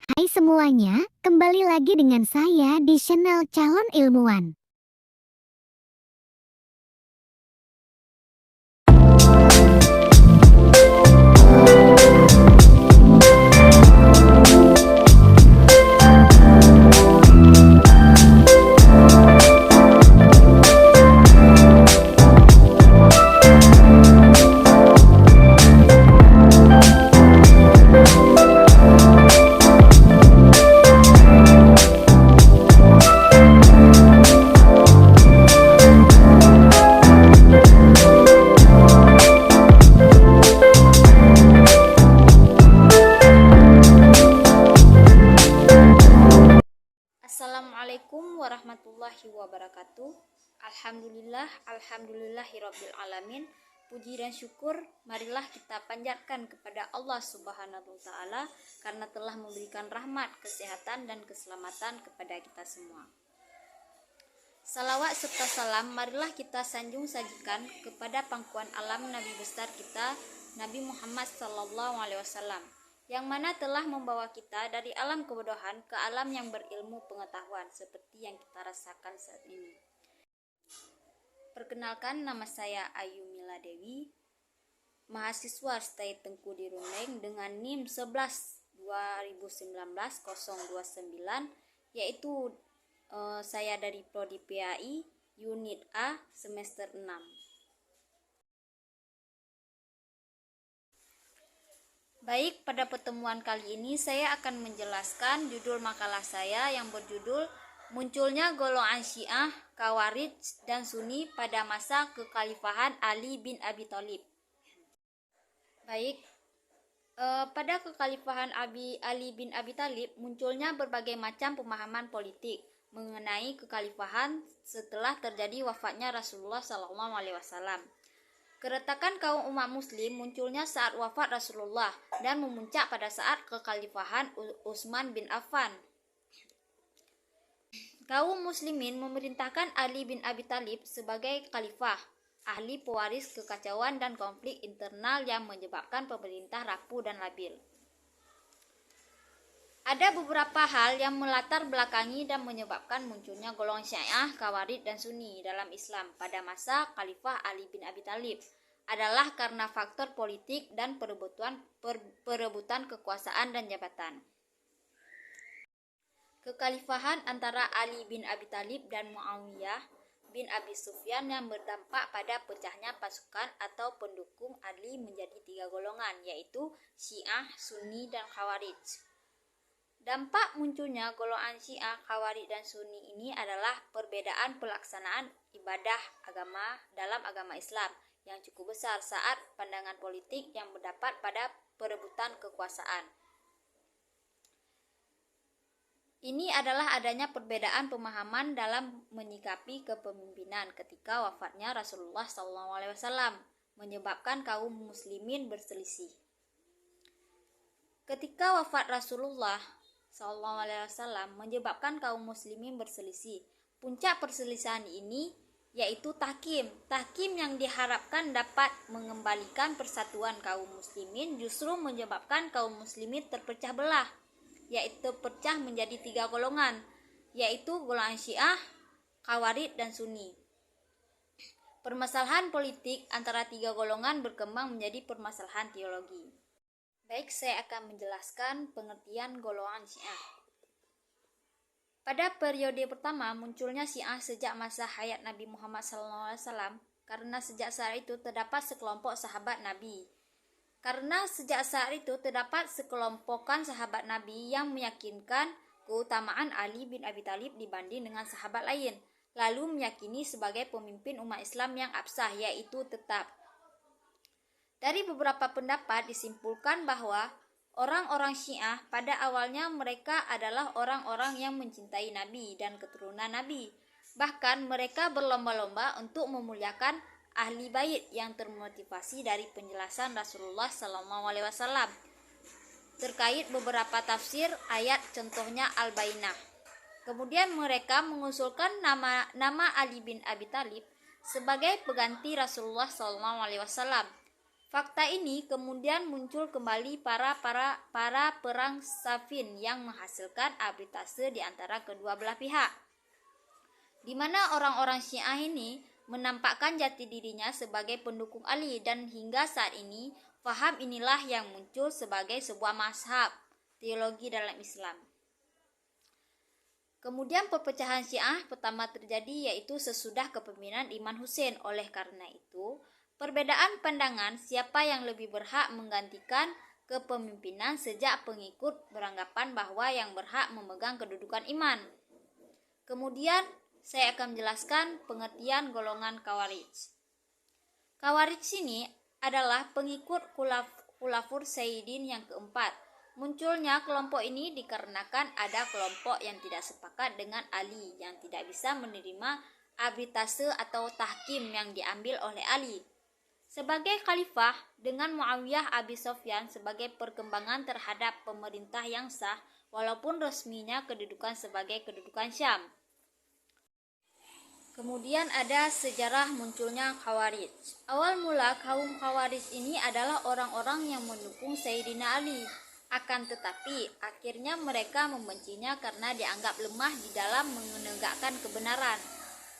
Hai semuanya, kembali lagi dengan saya di channel Calon Ilmuwan. Assalamualaikum warahmatullahi wabarakatuh. Alhamdulillahirabbil alamin. Puji dan syukur marilah kita panjatkan kepada Allah Subhanahu wa taala karena telah memberikan rahmat, kesehatan dan keselamatan kepada kita semua. Salawat serta salam marilah kita sanjung sajikan kepada pangkuan alam Nabi besar kita, Nabi Muhammad sallallahu alaihi wasallam, yang mana telah membawa kita dari alam kebodohan ke alam yang berilmu pengetahuan seperti yang kita rasakan saat ini. Perkenalkan, nama saya Ayu Mila Dewi, mahasiswa STAI Tengku di Runeng dengan NIM 11/2019-029, yaitu saya dari Prodi PAI Unit A semester 6. Baik, pada pertemuan kali ini saya akan menjelaskan judul makalah saya yang berjudul Munculnya Golongan Syiah, Khawarij, dan Sunni pada masa kekhalifahan Ali bin Abi Thalib. Baik, pada kekhalifahan Ali bin Abi Thalib munculnya berbagai macam pemahaman politik mengenai kekhalifahan setelah terjadi wafatnya Rasulullah SAW. Keretakan kaum umat muslim munculnya saat wafat Rasulullah dan memuncak pada saat kekhalifahan Utsman bin Affan. Kaum muslimin memerintahkan Ali bin Abi Thalib sebagai khalifah, ahli pewaris kekacauan dan konflik internal yang menyebabkan pemerintah rapuh dan labil. Ada beberapa hal yang melatar belakangi dan menyebabkan munculnya golongan Syiah, Khawarij, dan Sunni dalam Islam pada masa Khalifah Ali bin Abi Thalib adalah karena faktor politik dan perebutan kekuasaan dan jabatan. Kekhalifahan antara Ali bin Abi Thalib dan Muawiyah bin Abi Sufyan yang berdampak pada pecahnya pasukan atau pendukung Ali menjadi 3 golongan, yaitu Syiah, Sunni, dan Khawarij. Dampak munculnya golongan Syiah, Khawarij, dan Sunni ini adalah perbedaan pelaksanaan ibadah agama dalam agama Islam yang cukup besar saat pandangan politik yang berdampak pada perebutan kekuasaan. Ini adalah adanya perbedaan pemahaman dalam menyikapi kepemimpinan ketika wafatnya Rasulullah SAW menyebabkan kaum muslimin berselisih. Ketika wafat Rasulullah SAW menyebabkan kaum muslimin berselisih. Puncak perselisihan ini yaitu tahkim. Tahkim yang diharapkan dapat mengembalikan persatuan kaum muslimin justru menyebabkan kaum muslimin terpecah belah, yaitu pecah menjadi 3 golongan, yaitu golongan Syiah, Khawarij, dan Sunni. Permasalahan politik antara 3 golongan berkembang menjadi permasalahan teologi. Baik, saya akan menjelaskan pengertian golongan Syiah. Pada periode pertama munculnya Syiah sejak masa hayat Nabi Muhammad SAW, karena sejak saat itu terdapat sekelompok sahabat Nabi. Karena sejak saat itu terdapat sekelompokan sahabat Nabi yang meyakinkan keutamaan Ali bin Abi Thalib dibanding dengan sahabat lain, lalu meyakini sebagai pemimpin umat Islam yang absah, yaitu tetap. Dari beberapa pendapat disimpulkan bahwa orang-orang Syiah pada awalnya mereka adalah orang-orang yang mencintai Nabi dan keturunan Nabi. Bahkan mereka berlomba-lomba untuk memuliakan ahli bait yang termotivasi dari penjelasan Rasulullah SAW terkait beberapa tafsir ayat, contohnya Al-Bainah. Kemudian mereka mengusulkan nama Ali bin Abi Thalib sebagai pengganti Rasulullah SAW. Fakta ini kemudian muncul kembali para perang Saffin yang menghasilkan arbitrase di antara kedua belah pihak, di mana orang-orang Syiah ini menampakkan jati dirinya sebagai pendukung Ali, dan hingga saat ini paham inilah yang muncul sebagai sebuah mazhab teologi dalam Islam. Kemudian perpecahan Syiah pertama terjadi yaitu sesudah kepemimpinan Imam Hussein. Oleh karena itu, perbedaan pandangan siapa yang lebih berhak menggantikan kepemimpinan sejak pengikut beranggapan bahwa yang berhak memegang kedudukan iman. Kemudian saya akan menjelaskan pengertian golongan Khawarij. Khawarij ini adalah pengikut Khulafur Sayyidin yang keempat. Munculnya kelompok ini dikarenakan ada kelompok yang tidak sepakat dengan Ali, yang tidak bisa menerima arbitrase atau tahkim yang diambil oleh Ali sebagai khalifah, dengan Muawiyah Abi Sufyan sebagai perkembangan terhadap pemerintah yang sah, walaupun resminya kedudukan sebagai kedudukan Syam. Kemudian ada sejarah munculnya Khawarij. Awal mula kaum Khawarij ini adalah orang-orang yang mendukung Sayyidina Ali. Akan tetapi, akhirnya mereka membencinya karena dianggap lemah di dalam menegakkan kebenaran.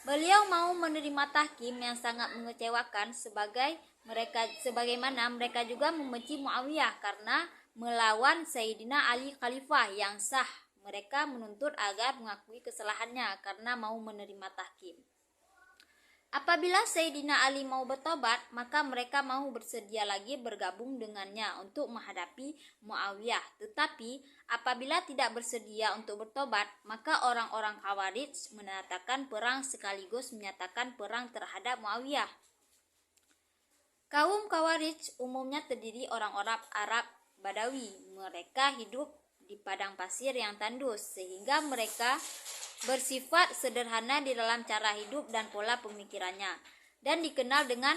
Beliau mau menerima tahkim yang sangat mengecewakan, sebagaimana mereka juga membenci Muawiyah karena melawan Sayyidina Ali Khalifah yang sah. Mereka menuntut agar mengakui kesalahannya karena mau menerima tahkim. Apabila Sayyidina Ali mau bertobat, maka mereka mau bersedia lagi bergabung dengannya untuk menghadapi Muawiyah. Tetapi apabila tidak bersedia untuk bertobat, maka orang-orang Khawarij menatakan perang sekaligus menyatakan perang terhadap Muawiyah. Kaum Khawarij umumnya terdiri orang-orang Arab Badawi. Mereka hidup di padang pasir yang tandus, sehingga mereka bersifat sederhana di dalam cara hidup dan pola pemikirannya, dan dikenal dengan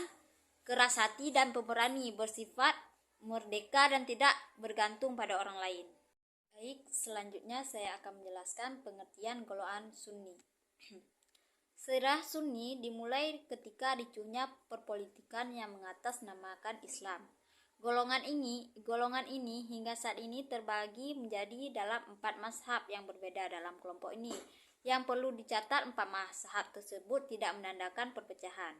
keras hati dan pemberani, bersifat merdeka dan tidak bergantung pada orang lain. Baik, selanjutnya saya akan menjelaskan pengertian golongan Sunni. Sejarah Sunni dimulai ketika ricuhnya perpolitikan yang mengatasnamakan Islam. Golongan ini hingga saat ini terbagi menjadi dalam 4 mazhab yang berbeda dalam kelompok ini. Yang perlu dicatat, 4 mazhab tersebut tidak menandakan perpecahan.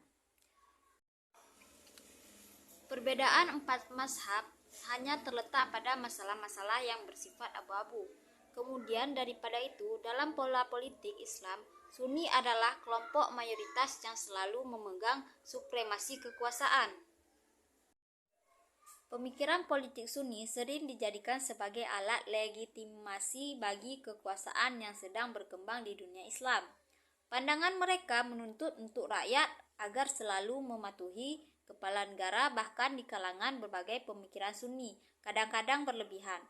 Perbedaan 4 mazhab hanya terletak pada masalah-masalah yang bersifat abu-abu. Kemudian daripada itu, dalam pola politik Islam, Sunni adalah kelompok mayoritas yang selalu memegang supremasi kekuasaan. Pemikiran politik Sunni sering dijadikan sebagai alat legitimasi bagi kekuasaan yang sedang berkembang di dunia Islam. Pandangan mereka menuntut untuk rakyat agar selalu mematuhi kepala negara, bahkan di kalangan berbagai pemikiran Sunni, kadang-kadang berlebihan.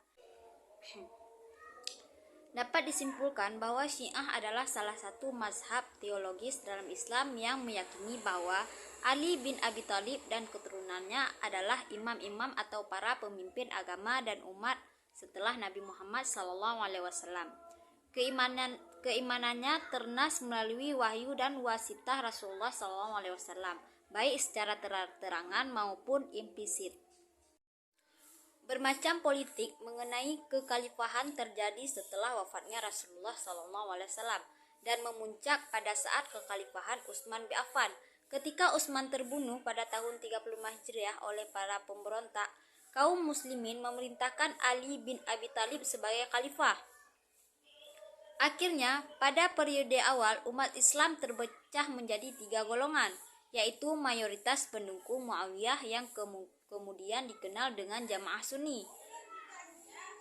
Dapat disimpulkan bahwa Syiah adalah salah satu mazhab teologis dalam Islam yang meyakini bahwa Ali bin Abi Thalib dan keturunannya adalah imam-imam atau para pemimpin agama dan umat setelah Nabi Muhammad SAW. Keimanannya ternas melalui wahyu dan wasitah Rasulullah SAW, baik secara terang-terangan maupun implisit. Bermacam politik mengenai kekhalifahan terjadi setelah wafatnya Rasulullah SAW dan memuncak pada saat kekhalifahan Utsman bin Affan. Ketika Utsman terbunuh pada tahun 35 Hijriah oleh para pemberontak, kaum muslimin memerintahkan Ali bin Abi Thalib sebagai khalifah. Akhirnya, pada periode awal umat Islam terpecah menjadi 3 golongan, yaitu mayoritas pendukung Muawiyah yang kemudian dikenal dengan Jamaah Sunni,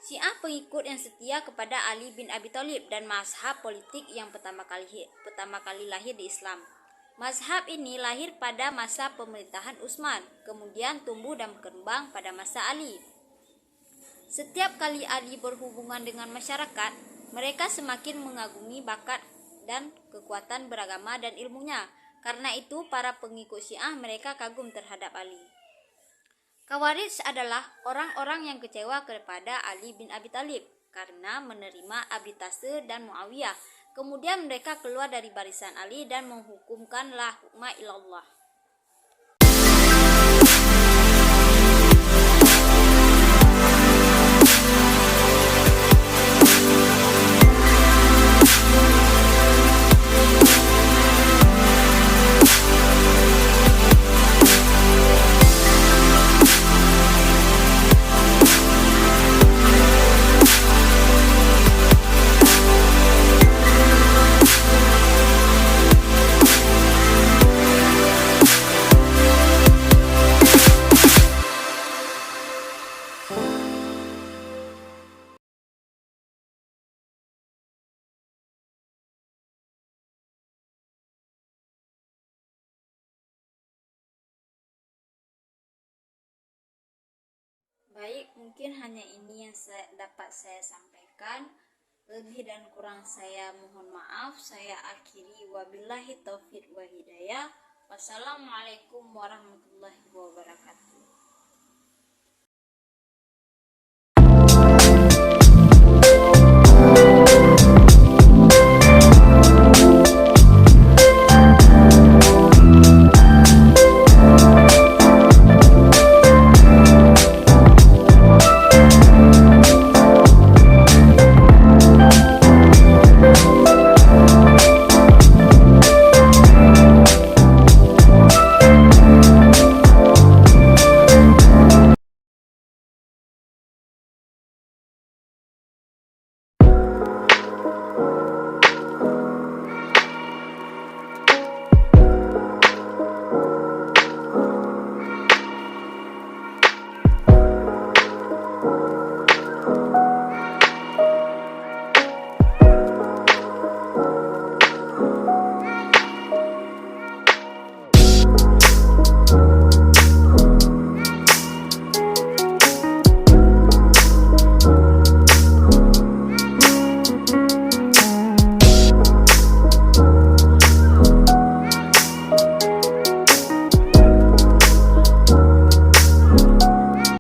Syiah pengikut yang setia kepada Ali bin Abi Thalib, dan mazhab politik yang pertama kali lahir di Islam. Mazhab ini lahir pada masa pemerintahan Utsman, kemudian tumbuh dan berkembang pada masa Ali. Setiap kali Ali berhubungan dengan masyarakat, mereka semakin mengagumi bakat dan kekuatan beragama dan ilmunya. Karena itu, para pengikut Syiah mereka kagum terhadap Ali. Khawarij adalah orang-orang yang kecewa kepada Ali bin Abi Thalib karena menerima arbitrase dan Muawiyah. Kemudian mereka keluar dari barisan Ali dan menghukumkan la hukma ilallah. Baik, mungkin hanya ini yang dapat saya sampaikan. Lebih dan kurang saya mohon maaf. Saya akhiri, wabillahi taufiq wa hidayah. Wassalamualaikum warahmatullahi wabarakatuh.